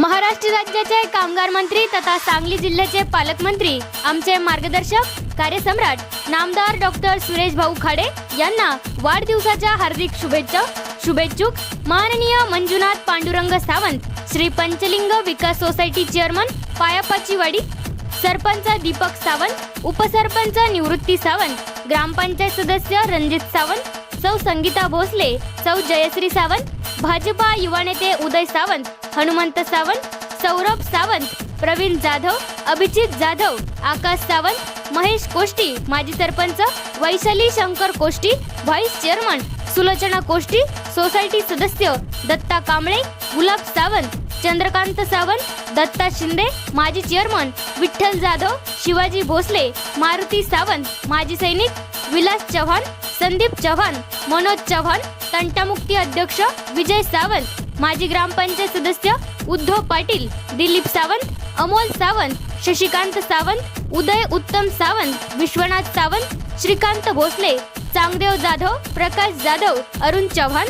महाराष्ट्र राज्याचे कामगार मंत्री तथा सांगली जिल्ह्याचे पालकमंत्री आमचे मार्गदर्शक कार्यसम्राट नामदार डॉक्टर सुरेश भाऊ खाडे यांना वाढदिवसाच्या हार्दिक शुभेच्छुक माननीय मंजुनाथ पांडुरंग सावंत, श्री पंचलिंग विकास सोसायटी चेअरमन पायापाचीवाडी, सरपंच दीपक सावंत, उपसरपंच निवृत्ती सावंत, ग्रामपंचायत सदस्य रणजित सावंत, सौ संगीता भोसले, सौ जयश्री सावंत, भाजपा युवा नेते उदय सावंत, हनुमंत सावंत, सौरभ सावंत, प्रवीण जाधव, अभिजित जाधव, आकाश सावंत, महेश कोष्टी, माजी सरपंच, वैशाली शंकर कोष्टी, व्हाईस चेअरमन, सुलोचना कोष्टी, सोसायटी सदस्य दत्ता कांबळे, गुलाब सावंत, चंद्रकांत सावंत, दत्ता शिंदे, माजी चेअरमन, विठ्ठल जाधव, शिवाजी भोसले, मारुती सावंत, माजी सैनिक, विलास चव्हाण, संदीप चव्हाण, मनोज चव्हाण, तंटामुक्ती अध्यक्ष विजय सावंत, माजी ग्रामपंचायत सदस्य उद्धव पाटील, दिलीप सावंत, अमोल सावंत, शशिकांत सावंत, उदय उत्तम सावंत, विश्वनाथ सावंत, श्रीकांत भोसले, चांगदेव जाधव, प्रकाश जाधव, अरुण चव्हाण,